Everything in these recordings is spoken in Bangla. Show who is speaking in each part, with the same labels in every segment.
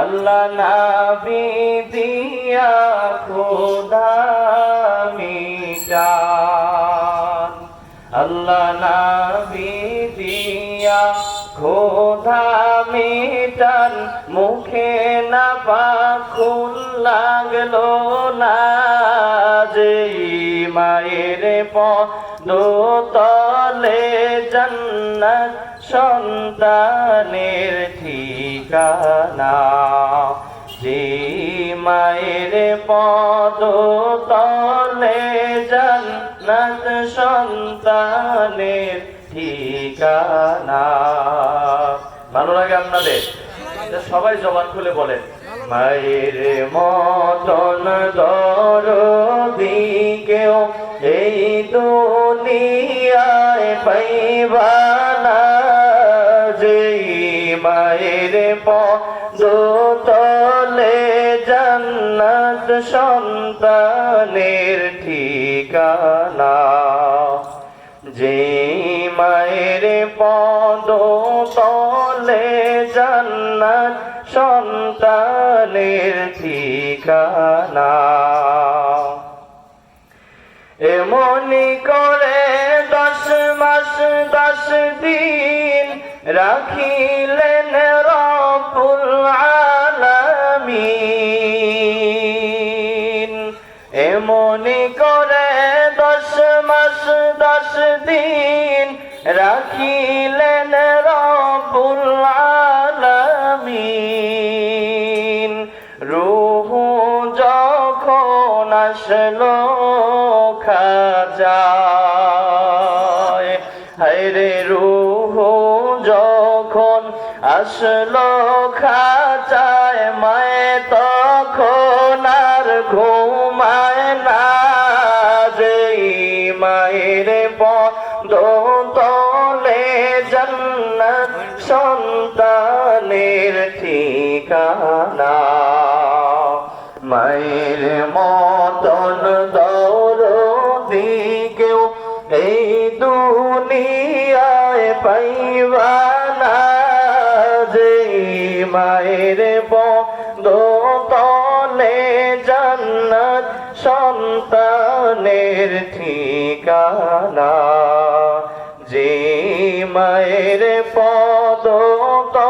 Speaker 1: আল্লাহ নবী দিয়া খোদা মিটান, আল্লাহ নবী দিয়া খোদা মিটান, মুখে না পাখুন লাগলো না, যে মায়ের পদতলে জান্নাত সন্তানের ঠিকানা, যে মায়ের পদতলে জান্নাত সন্তানের ঠিকানা। ভালো লাগে আপনাদের? সবাই জবান খুলে বলেন, মায়ের মতন দরদি কেউ এই দুনিয়ায় পাইবা না, যে মায়ের পদতলে জান্নাত সন্তানের ঠিকানা, যে মায়ের পদতলে জান্নাত সন্তানের ঠিকানা। এমনি করে 10 মাস 10 দিন রাখিলেন রব্বুল আলামিন, এমনি করে 10 মাস 10 দিন রাখিলেন রব্বুল আলামিন, রূহ যখন আসলো খাজায়, হায়রে রূহ যখন আসলো খাজায়, মায়ে তখন আর ঘুমায় না, যে মায়ের পদতলে জান্নাত সন্তানের ঠিকানা, মায়ের মতন দরদি কেউ এই দুনিয়ায় পাইবা না, যে মায়ের পদতলে জান্নাত সন্তানের ঠিকানা, যে মায়ের পদতলে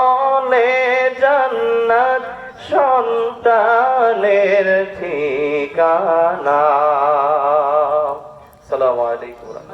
Speaker 1: জান্নাত সন্তানের ঠিকানা। আসসালামু আলাইকুম।